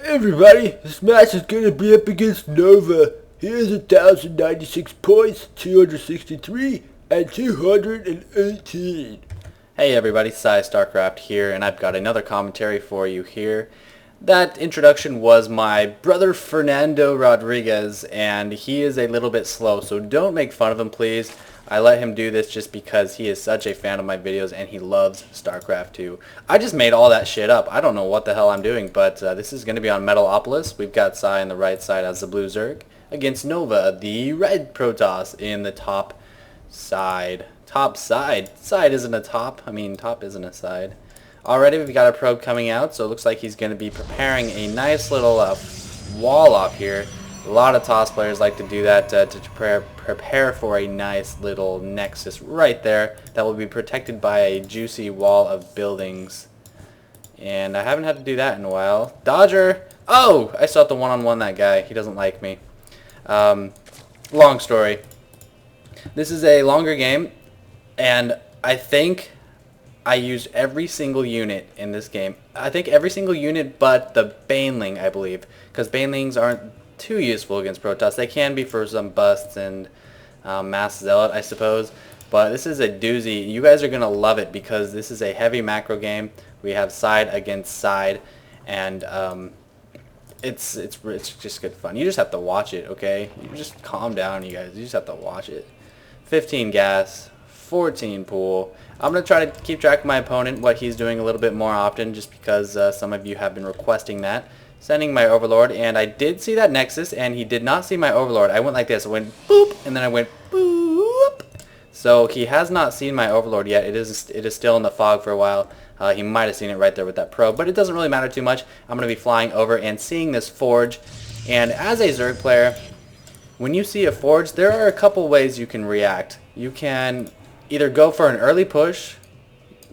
Everybody, this match is going to be up against Nova. Here's 1,096 points, 263, and 218. Hey everybody, PsyStarcraft here, and I've got another commentary for you here. That introduction was my brother Fernando Rodriguez, and he is a little bit slow, so don't make fun of him, please. I let him do this just because he is such a fan of my videos and he loves StarCraft 2. I just made all that shit up. I don't know what the hell I'm doing, but this is going to be on Metalcockolis. We've got Psy on the right side as the blue Zerg against Nova, the red Protoss, in the top side. Top side? Side isn't a top. I mean, top isn't a side. Already we've got a probe coming out, so it looks like he's going to be preparing a nice little wall off here. A lot of TOS players like to do that to prepare for a nice little nexus right there that will be protected by a juicy wall of buildings. And I haven't had to do that in a while. Dodger! Oh! I still have to one-on-one that guy. He doesn't like me. Long story. This is a longer game, and I think I used every single unit in this game. I think every single unit but the Baneling, I believe. Because Banelings aren't too useful against Protoss. They can be for some busts and Mass Zealot, I suppose. But this is a doozy. You guys are going to love it because this is a heavy macro game. We have side against side. And it's just good fun. You just have to watch it, okay? You just calm down, you guys. You just have to watch it. 15 gas. 14 pool. I'm going to try to keep track of my opponent, what he's doing a little bit more often, just because some of you have been requesting that. Sending my Overlord, and I did see that Nexus, and he did not see my Overlord. I went like this. I went boop, and then I went boop. So he has not seen my Overlord yet. It is still in the fog for a while. He might have seen it right there with that probe, but it doesn't really matter too much. I'm going to be flying over and seeing this Forge, and as a Zerg player, when you see a Forge, there are a couple ways you can react. You can either go for an early push,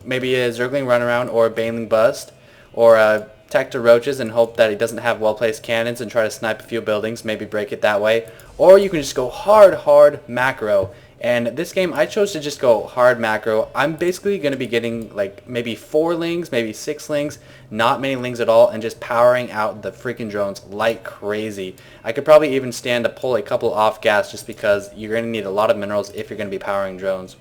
maybe a Zergling runaround or a Baneling bust, or a tech to roaches and hope that he doesn't have well-placed cannons and try to snipe a few buildings, maybe break it that way. Or you can just go hard macro. And this game, I chose to just go hard macro. I'm basically going to be getting like maybe 4 lings, maybe 6 lings, not many lings at all, and just powering out the freaking drones like crazy. I could probably even stand to pull a couple off gas just because you're going to need a lot of minerals if you're going to be powering drones.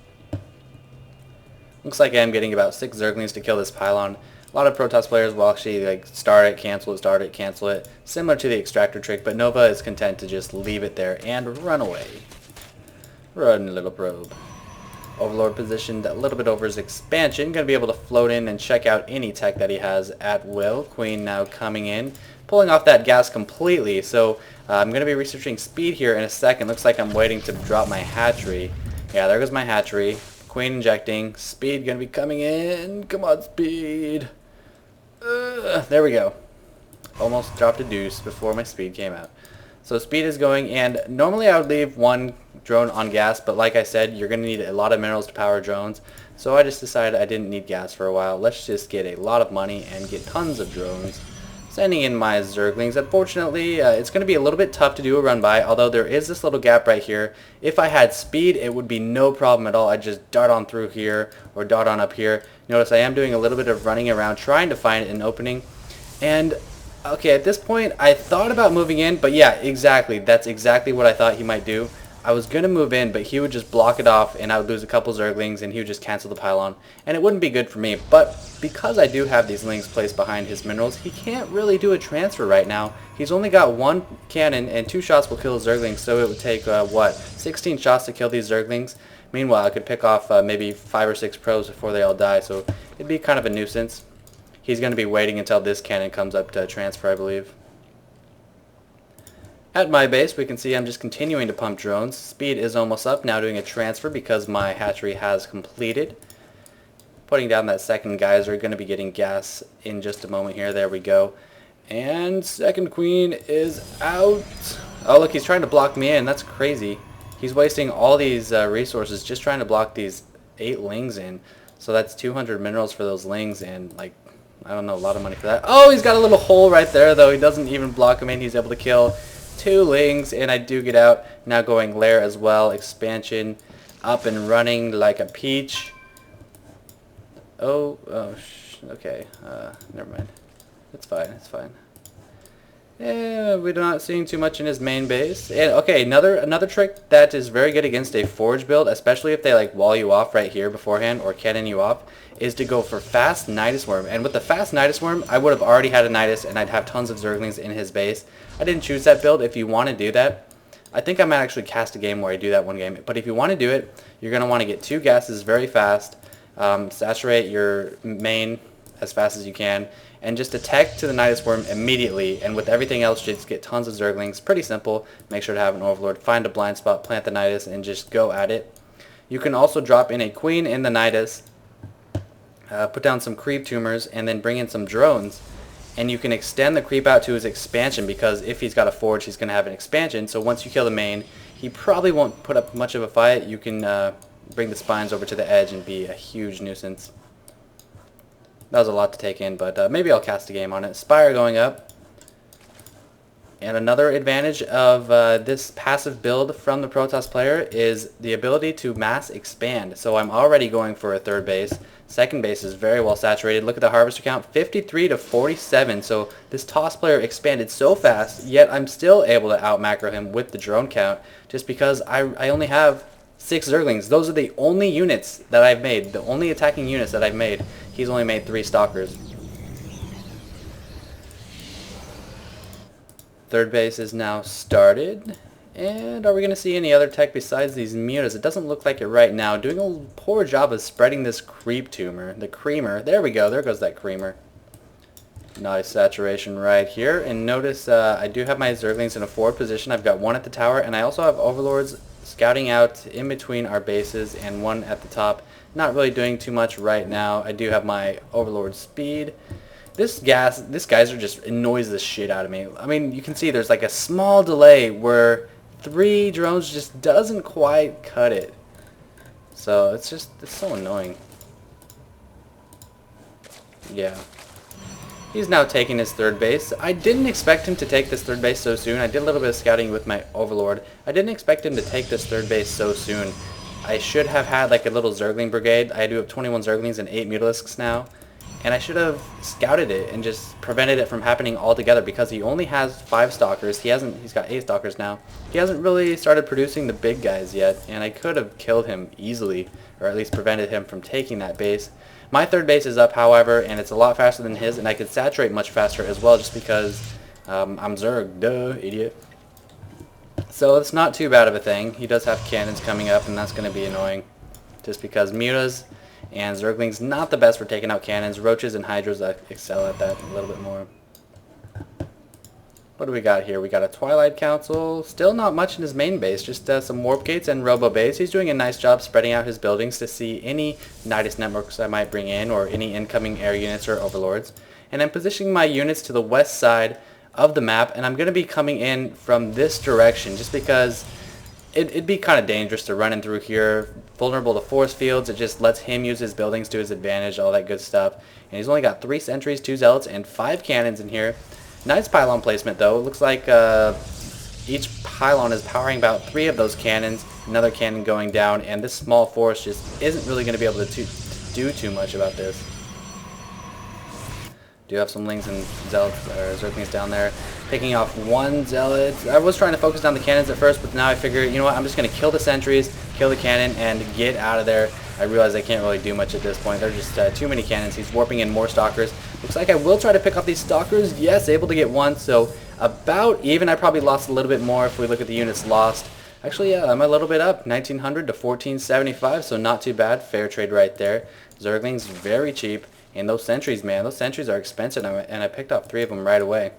Looks like I'm getting about 6 Zerglings to kill this pylon. A lot of Protoss players will actually like start it, cancel it, similar to the extractor trick, but Nova is content to just leave it there and run away. Run, little probe. Overlord positioned a little bit over his expansion, going to be able to float in and check out any tech that he has at will. Queen now coming in, pulling off that gas completely, so I'm going to be researching speed here in a second. Looks like I'm waiting to drop my hatchery. Yeah, there goes my hatchery. Queen injecting. Speed going to be coming in. Come on, speed. There we go. Almost dropped a deuce before my speed came out. So speed is going, and normally I would leave 1 drone on gas, but like I said, you're going to need a lot of minerals to power drones. So I just decided I didn't need gas for a while. Let's just get a lot of money and get tons of drones. Sending in my Zerglings. Unfortunately, it's going to be a little bit tough to do a run by, although there is this little gap right here. If I had speed, it would be no problem at all. I'd just dart on through here or dart on up here. Notice I am doing a little bit of running around trying to find an opening. And, okay, at this point, I thought about moving in, but yeah, exactly. That's exactly what I thought he might do. I was going to move in, but he would just block it off, and I would lose a couple Zerglings, and he would just cancel the pylon, and it wouldn't be good for me. But because I do have these lings placed behind his minerals, he can't really do a transfer right now. He's only got 1 cannon, and 2 shots will kill Zerglings, so it would take, 16 shots to kill these Zerglings. Meanwhile, I could pick off maybe 5 or 6 pros before they all die, so it'd be kind of a nuisance. He's going to be waiting until this cannon comes up to transfer, I believe. At my base, we can see I'm just continuing to pump drones. Speed is almost up, now doing a transfer because my hatchery has completed. Putting down that second geyser, going to be getting gas in just a moment here. There we go. And second queen is out. Oh, look, he's trying to block me in. That's crazy. He's wasting all these resources just trying to block these 8 lings in. So that's 200 minerals for those lings and, like, I don't know, a lot of money for that. Oh, he's got a little hole right there, though. He doesn't even block him in. He's able to kill 2 lings, and I do get out. Now going lair as well. Expansion up and running like a peach. Okay. Never mind. It's fine. We're not seeing too much in his main base. And okay, another trick that is very good against a forge build, especially if they like wall you off right here beforehand or cannon you off, is to go for fast Nidus Worm. And with the fast Nidus Worm, I would have already had a Nidus and I'd have tons of Zerglings in his base. I didn't choose that build. If you want to do that, I think I might actually cast a game where I do that one game. But if you want to do it, you're going to want to get 2 gases very fast, saturate your main as fast as you can, and just attack to the Nidus Worm immediately, and with everything else just get tons of Zerglings. Pretty simple. Make sure to have an Overlord, find a blind spot, plant the Nidus, and just go at it. You can also drop in a Queen in the Nidus, put down some creep tumors, and then bring in some drones, and you can extend the creep out to his expansion, because if he's got a forge, he's going to have an expansion, so once you kill the main, he probably won't put up much of a fight. You can bring the spines over to the edge and be a huge nuisance. That was a lot to take in, but maybe I'll cast a game on it. Spire going up. And another advantage of this passive build from the Protoss player is the ability to mass expand. So I'm already going for a 3rd base. 2nd base is very well saturated. Look at the harvester count, 53 to 47. So this Toss player expanded so fast, yet I'm still able to out-macro him with the drone count just because I only have 6 Zerglings. Those are the only units that I've made, the only attacking units that I've made. He's only made 3 Stalkers. 3rd base is now started. And are we going to see any other tech besides these mutas? It doesn't look like it right now. Doing a poor job of spreading this creep tumor. The creamer. There we go. There goes that creamer. Nice saturation right here. And notice I do have my Zerglings in a forward position. I've got 1 at the tower. And I also have Overlords scouting out in between our bases and 1 at the top. Not really doing too much right now. I do have my Overlord speed. This geyser just annoys the shit out of me. I mean, you can see there's like a small delay where 3 drones just doesn't quite cut it. So it's so annoying. Yeah. He's now taking his 3rd base. I didn't expect him to take this 3rd base so soon. I did a little bit of scouting with my Overlord. I didn't expect him to take this 3rd base so soon. I should have had like a little Zergling brigade. I do have 21 Zerglings and 8 Mutalisks now. And I should have scouted it and just prevented it from happening altogether, because he only has 5 Stalkers. He's got 8 Stalkers now. He hasn't really started producing the big guys yet, and I could have killed him easily, or at least prevented him from taking that base. My 3rd base is up, however, and it's a lot faster than his, and I could saturate much faster as well, just because I'm Zerg. Duh, idiot. So it's not too bad of a thing. He does have cannons coming up, and that's going to be annoying, just because mutas and Zerglings not the best for taking out cannons. Roaches and Hydras excel at that a little bit more. What do we got here? We got a Twilight Council. Still not much in his main base, just some Warp Gates and Robo Bays. He's doing a nice job spreading out his buildings to see any Nidus networks I might bring in, or any incoming air units or Overlords. And I'm positioning my units to the west side of the map, and I'm going to be coming in from this direction, just because it'd be kind of dangerous to run in through here. Vulnerable to force fields. It just lets him use his buildings to his advantage, all that good stuff. And he's only got 3 sentries, 2 zealots, and 5 cannons in here. Nice pylon placement though. It looks like each pylon is powering about 3 of those cannons. Another cannon going down, and this small force just isn't really going to be able to do too much about this. Do have some Lings and Zealots or Zerglings down there. Picking off 1 Zealot. I was trying to focus down the cannons at first, but now I figure, you know what, I'm just going to kill the sentries, kill the cannon, and get out of there. I realize I can't really do much at this point. They're just too many cannons. He's warping in more Stalkers. Looks like I will try to pick off these Stalkers. Yes, able to get 1, so about even. I probably lost a little bit more if we look at the units lost. Actually, yeah, I'm a little bit up. 1900 to 1475, so not too bad. Fair trade right there. Zerglings, very cheap. And those sentries, man, those sentries are expensive, and I picked off 3 of them right away.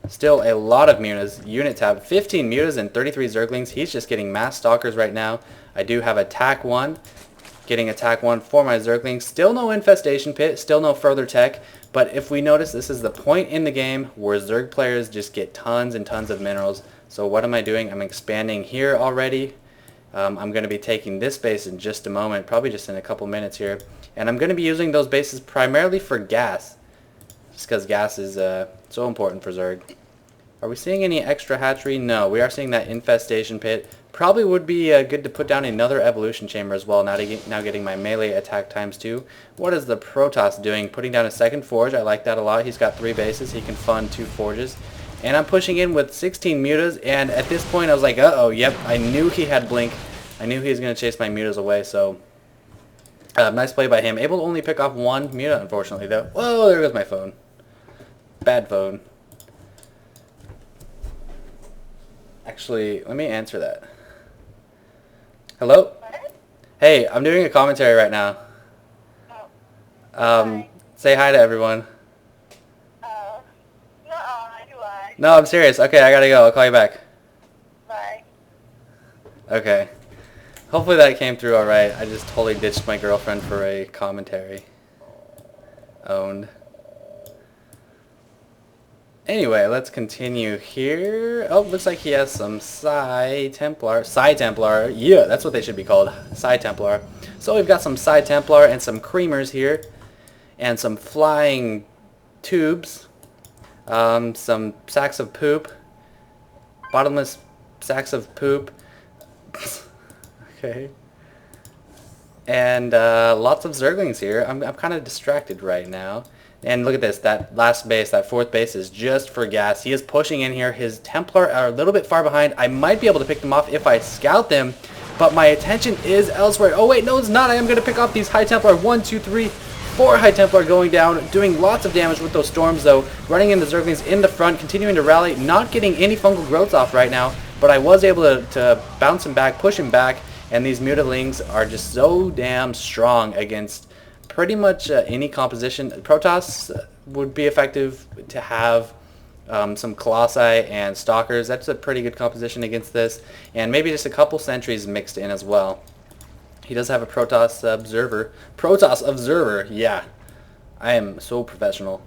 Still a lot of mutas. Unit tab, 15 mutas and 33 Zerglings. He's just getting mass Stalkers right now. I do have attack 1. Getting attack 1 for my Zerglings. Still no infestation pit, still no further tech. But if we notice, this is the point in the game where Zerg players just get tons and tons of minerals. So what am I doing? I'm expanding here already. I'm going to be taking this base in just a moment, probably just in a couple minutes here. And I'm going to be using those bases primarily for gas, just because gas is so important for Zerg. Are we seeing any extra hatchery? No, we are seeing that infestation pit. Probably would be good to put down another evolution chamber as well, now getting my melee attack ×2. What is the Protoss doing? Putting down a 2nd forge. I like that a lot. He's got 3 bases. He can fund 2 forges. And I'm pushing in with 16 mutas, and at this point I was like, uh-oh, yep, I knew he had blink. I knew he was going to chase my mutas away, so nice play by him. Able to only pick off one muta, unfortunately, though. Whoa, there goes my phone. Bad phone. Actually, let me answer that. Hello? Hey, I'm doing a commentary right now. Say hi to everyone. No, I'm serious. Okay, I gotta go. I'll call you back. Bye. Okay. Hopefully that came through alright. I just totally ditched my girlfriend for a commentary. Owned. Anyway, let's continue here. Oh, looks like he has some Psy Templar. Yeah, that's what they should be called. Psy Templar. So we've got some Psy Templar and some creamers here. And some flying tubes. Some sacks of poop. Bottomless sacks of poop. Okay. And lots of Zerglings here. I'm kind of distracted right now. And look at this, that last base, that fourth base is just for gas. He is pushing in here. His Templar are a little bit far behind. I might be able to pick them off if I scout them, but my attention is elsewhere. Oh wait, no it's not. I am going to pick off these High Templar. 1, 2, 3, 4 High Templar going down, doing lots of damage with those storms though. Running into Zerglings in the front, continuing to rally, not getting any fungal growths off right now, but I was able to bounce him back, push him back, and these Mutalings are just so damn strong against pretty much any composition. Protoss would be effective to have some Colossi and Stalkers. That's a pretty good composition against this. And maybe just a couple sentries mixed in as well. He does have a Protoss Observer. Protoss Observer, yeah. I am so professional.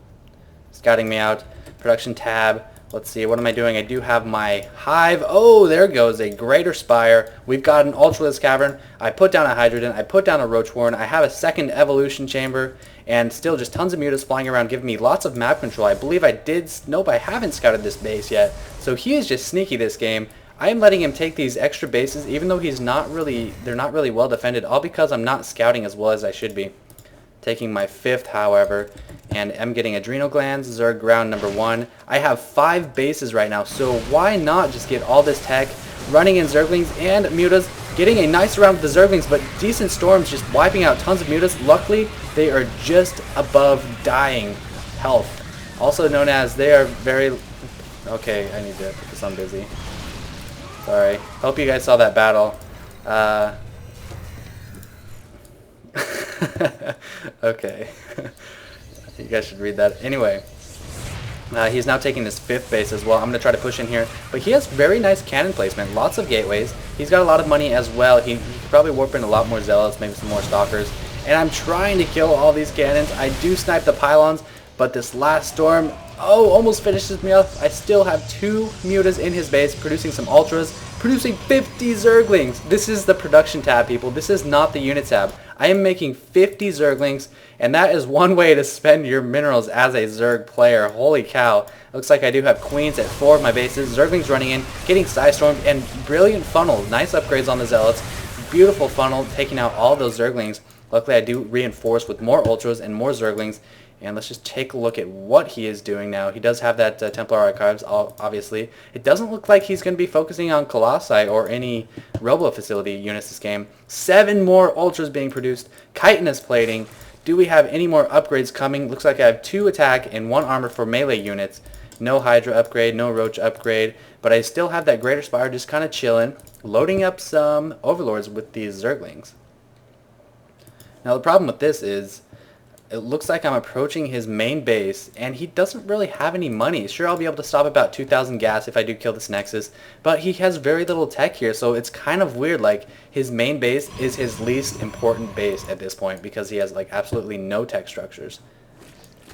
Scouting me out. Production tab. Let's see, what am I doing? I do have my Hive. Oh, there goes a Greater Spire. We've got an Ultralisk Cavern. I put down a Hydrogen. I put down a Roach Warren. I have a second Evolution Chamber. And still just tons of mutas flying around, giving me lots of map control. I believe I did... Nope, I haven't scouted this base yet. So he is just sneaky this game. I am letting him take these extra bases, even though they're not really well defended, all because I'm not scouting as well as I should be. Taking my 5th, however, and am getting Adrenal Glands, Zerg Ground number 1. I have 5 bases right now, so why not just get all this tech, running in Zerglings and mutas, getting a nice round with the Zerglings, but decent storms just wiping out tons of mutas. Luckily, they are just above dying health. Also known as they are very... Okay, I need to because I'm busy. Sorry. Hope you guys saw that battle. Okay. You guys should read that. Anyway, he's now taking his 5th base as well. I'm going to try to push in here. But he has very nice cannon placement. Lots of gateways. He's got a lot of money as well. He could probably warp in a lot more Zealots, maybe some more Stalkers. And I'm trying to kill all these cannons. I do snipe the pylons, but this last storm, oh, almost finishes me off. I still have 2 mutas in his base, producing some Ultras, producing 50 Zerglings. This is the production tab, people. This is not the unit tab. I am making 50 Zerglings, and that is one way to spend your minerals as a Zerg player. Holy cow. Looks like I do have Queens at 4 of my bases. Zerglings running in, getting Psystormed, and brilliant funnel. Nice upgrades on the Zealots. Beautiful funnel, taking out all those Zerglings. Luckily, I do reinforce with more Ultras and more Zerglings. And let's just take a look at what he is doing now. He does have that Templar Archives, obviously. It doesn't look like he's going to be focusing on Colossi or any Robo Facility units this game. 7 more Ultras being produced. Chitinous plating. Do we have any more upgrades coming? Looks like I have 2 attack and 1 armor for melee units. No Hydra upgrade, no Roach upgrade. But I still have that Greater Spire just kind of chilling. Loading up some Overlords with these Zerglings. Now the problem with this is... it looks like I'm approaching his main base, and he doesn't really have any money. Sure, I'll be able to stop about 2,000 gas if I do kill this Nexus, but he has very little tech here, so it's kind of weird. Like, his main base is his least important base at this point, because he has, like, absolutely no tech structures.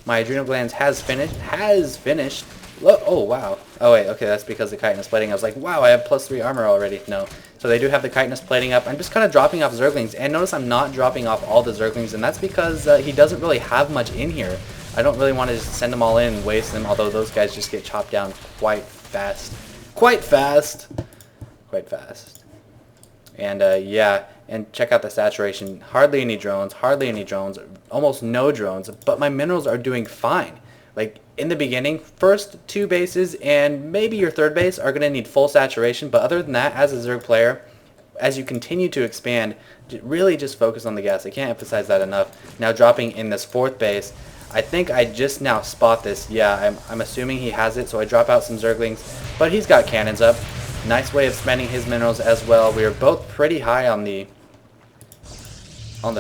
My Adrenal Glands has finished. Oh, wow. Oh, wait, okay, that's because the chitinous plating. I was like, wow, I have +3 armor already. No. So they do have the chitinous plating up. I'm just kind of dropping off Zerglings. And notice I'm not dropping off all the Zerglings, and that's because he doesn't really have much in here. I don't really want to just send them all in and waste them, although those guys just get chopped down quite fast. Quite fast. And, yeah, and check out the saturation. Hardly any drones, almost no drones, but my minerals are doing fine. Like, in the beginning, first 2 bases and maybe your 3rd base are going to need full saturation, but other than that, as a Zerg player, as you continue to expand, really just focus on the gas. I can't emphasize that enough. Now dropping in this 4th base, I think I just now spot this. Yeah, I'm assuming he has it, so I drop out some Zerglings, but he's got cannons up. Nice way of spending his minerals as well. We are both pretty high on the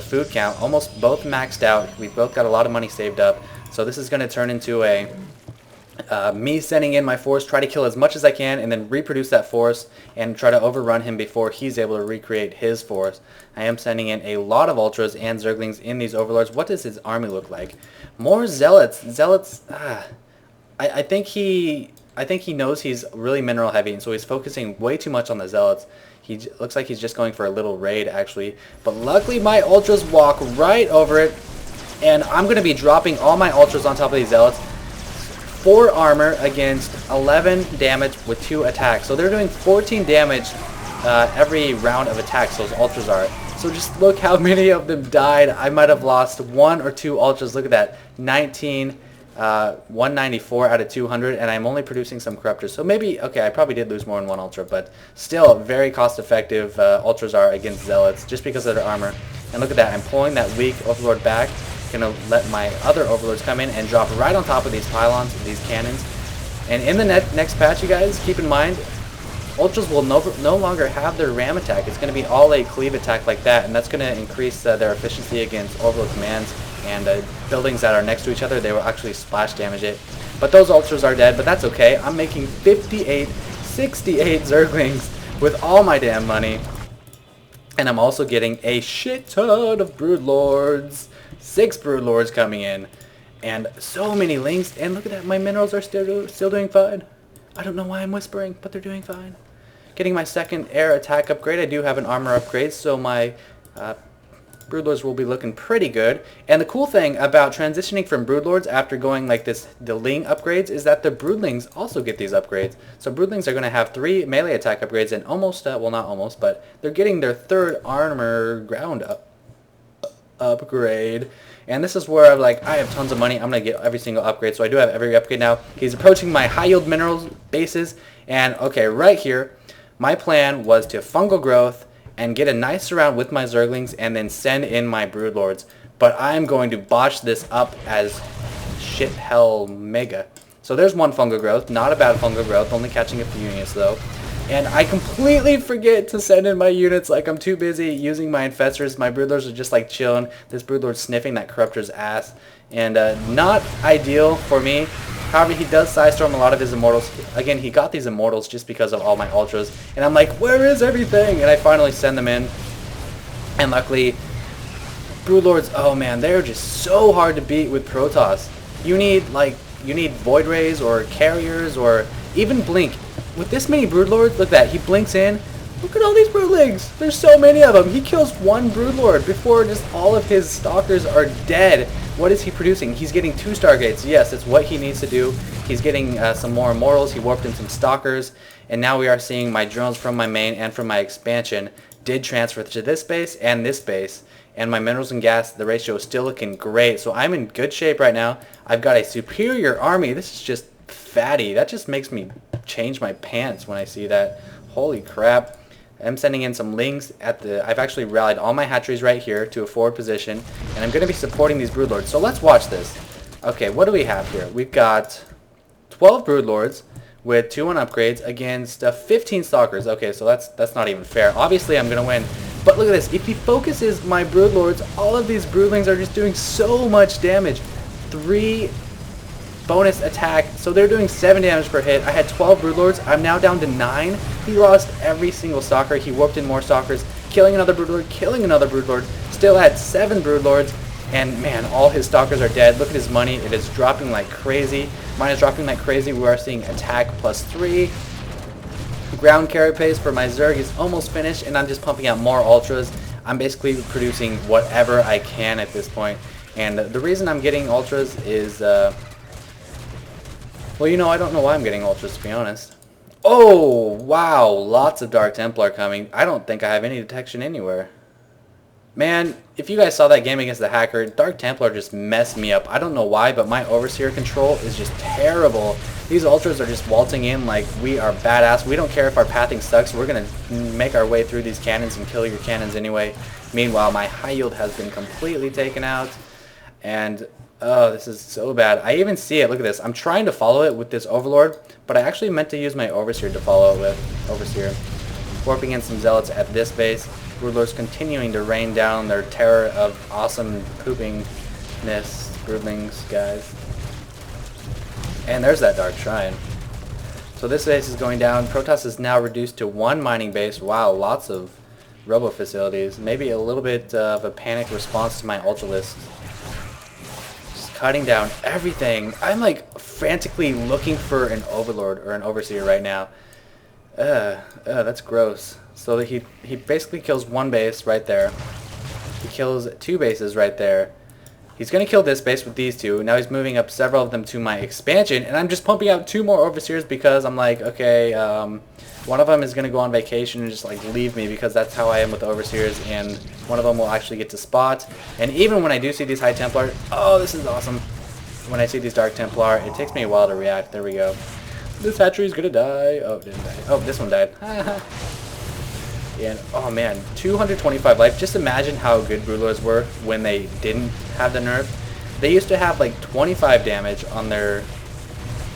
food count, almost both maxed out. We've both got a lot of money saved up, so this is going to turn into a me sending in my force, try to kill as much as I can, and then reproduce that force and try to overrun him before he's able to recreate his force. I am sending in a lot of ultras and zerglings in these overlords. What does his army look like? More zealots. I think he knows he's really mineral heavy, and so he's focusing way too much on the zealots. He looks like he's just going for a little raid, actually. But luckily, my ultras walk right over it, and I'm going to be dropping all my ultras on top of these zealots. 4 armor against 11 damage with 2 attacks. So they're doing 14 damage every round of attacks, those ultras are. So just look how many of them died. I might have lost 1 or 2 ultras. Look at that. 19, 194 out of 200, and I'm only producing some corruptors. So maybe, okay, I probably did lose more than 1 ultra, but still very cost effective ultras are against zealots just because of their armor. And look at that. I'm pulling that weak overlord back. Gonna let my other overlords come in and drop right on top of these pylons, these cannons. And in the next patch, you guys, keep in mind, ultras will no longer have their ram attack. It's going to be all a cleave attack like that, and that's going to increase their efficiency against overlord commands and buildings that are next to each other. They will actually splash damage it. But those ultras are dead, but that's okay. I'm making 68 zerglings with all my damn money. And I'm also getting a shit ton of broodlords. 6 broodlords coming in. And so many links. And look at that, my minerals are still doing fine. I don't know why I'm whispering, but they're doing fine. Getting my 2nd air attack upgrade. I do have an armor upgrade, so my broodlords will be looking pretty good. And the cool thing about transitioning from broodlords after going like this, the ling upgrades, is that the broodlings also get these upgrades. So broodlings are going to have 3 melee attack upgrades and almost, well not almost, but they're getting their 3rd armor ground upgrade. And this is where I'm like, I have tons of money. I'm going to get every single upgrade. So I do have every upgrade now. He's approaching my high yield minerals bases. And okay, right here, my plan was to fungal growth and get a nice surround with my zerglings and then send in my broodlords. But I'm going to botch this up as shit hell mega. So there's 1 fungal growth. Not a bad fungal growth. Only catching a few units though. And I completely forget to send in my units. Like, I'm too busy using my infestors. My broodlords are just like chilling. This broodlord's sniffing that corruptor's ass. And not ideal for me. However, he does sidestorm a lot of his immortals. Again, he got these immortals just because of all my ultras. And I'm like, where is everything? And I finally send them in. And luckily, broodlords, oh man, they're just so hard to beat with Protoss. You need Void Rays or carriers or even Blink. With this many broodlords, look at that, he blinks in. Look at all these broodlings. There's so many of them. He kills 1 broodlord before just all of his stalkers are dead. What is he producing? He's getting 2 stargates. Yes, it's what he needs to do. He's getting some more immortals. He warped in some stalkers. And now we are seeing my drones from my main and from my expansion did transfer to this base and this base. And my minerals and gas, the ratio is still looking great. So I'm in good shape right now. I've got a superior army. This is just fatty. That just makes me change my pants when I see that. Holy crap. I'm sending in some lings at the... I've actually rallied all my hatcheries right here to a forward position. And I'm going to be supporting these broodlords. So let's watch this. Okay, what do we have here? We've got 12 broodlords with 2 on upgrades against 15 stalkers. Okay, so that's not even fair. Obviously, I'm going to win. But look at this. If he focuses my broodlords, all of these broodlings are just doing so much damage. 3 bonus attack, so they're doing 7 damage per hit. I had 12 broodlords. I'm now down to 9. He lost every single stalker. He warped in more stalkers, killing another broodlord, killing another broodlord. Still had 7 broodlords, and man, all his stalkers are dead. Look at his money. It is dropping like crazy. Mine is dropping like crazy. We are seeing attack +3. Ground carry pace for my Zerg is almost finished, and I'm just pumping out more ultras. I'm basically producing whatever I can at this point. And the reason I'm getting ultras is... well, you know, I don't know why I'm getting ultras, to be honest. Oh, wow. Lots of Dark Templar coming. I don't think I have any detection anywhere. Man, if you guys saw that game against the hacker, Dark Templar just messed me up. I don't know why, but my Overseer control is just terrible. These Ultras are just waltzing in like we are badass. We don't care if our pathing sucks. We're going to make our way through these cannons and kill your cannons anyway. Meanwhile, my high yield has been completely taken out. And, oh, this is so bad. I even see it. Look at this. I'm trying to follow it with this Overlord, but I actually meant to use my Overseer to follow it with. Overseer. Warping in some Zealots at this base. Broodlords continuing to rain down their terror of awesome poopingness. Broodlings, guys. And there's that Dark Shrine. So this base is going down. Protoss is now reduced to one mining base. Wow, lots of robo facilities. Maybe a little bit of a panic response to my Ultralisk. Just cutting down everything. I'm like frantically looking for an Overlord or an Overseer right now. That's gross. So that he basically kills one base right there. He kills two bases right there. He's going to kill this base with these two. Now he's moving up several of them to my expansion, and I'm just pumping out two more Overseers because I'm like, okay, one of them is going to go on vacation and just like leave me because that's how I am with Overseers, and one of them will actually get to spot. And even when I do see these High Templar, oh, this is awesome. When I see these Dark Templar, it takes me a while to react. There we go. This hatchery's going to die. Oh, it didn't die. Oh, this one died. And, oh man, 225 life. Just imagine how good Broodlords were when they didn't have the nerf. They used to have like 25 damage on their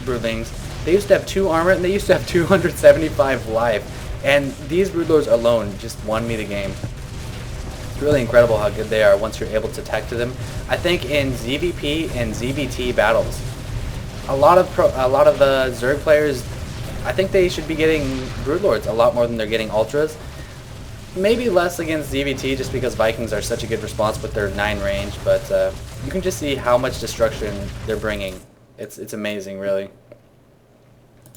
Broodlings. They used to have 2 armor, and they used to have 275 life. And these Broodlords alone just won me the game. It's really incredible how good they are once you're able to tech to them. I think in ZVP and ZVT battles, a lot of the Zerg players, I think they should be getting Broodlords a lot more than they're getting Ultras. Maybe less against ZVT just because Vikings are such a good response with their 9 range, but you can just see how much destruction they're bringing. It's amazing, really.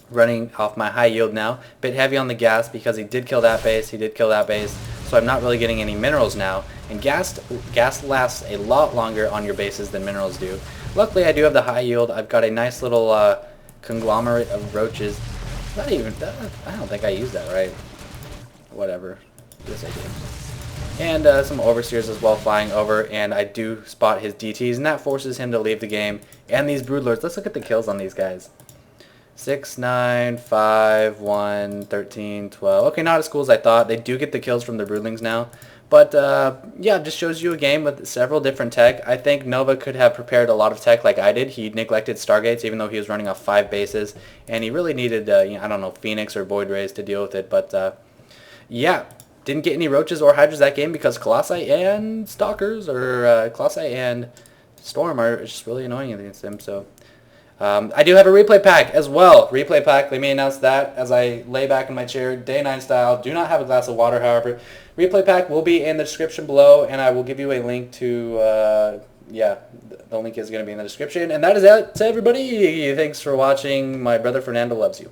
Running off my high yield now. Bit heavy on the gas because he did kill that base, so I'm not really getting any minerals now. And gas lasts a lot longer on your bases than minerals do. Luckily, I do have the high yield. I've got a nice little conglomerate of roaches. I don't think I used that right. Whatever. Yes, I did. And some Overseers as well flying over, and I do spot his DTs, and that forces him to leave the game. And these Broodlords, let's look at the kills on these guys. 6, 9, 5, 1, 13, 12. Okay, not as cool as I thought. They do get the kills from the Broodlings now. But, yeah, it just shows you a game with several different tech. I think Nova could have prepared a lot of tech like I did. He neglected Stargates even though he was running off 5 bases. And he really needed, I don't know, Phoenix or Void Rays to deal with it. But, yeah. Didn't get any Roaches or Hydras that game because Colossi and Stalkers, or Colossi and Storm are just really annoying against them. So I do have a replay pack as well. Replay pack, let me announce that as I lay back in my chair, day 9 style. Do not have a glass of water, however. Replay pack will be in the description below, and I will give you a link to, yeah, the link is going to be in the description. And that is it to everybody. Thanks for watching. My brother Fernando loves you.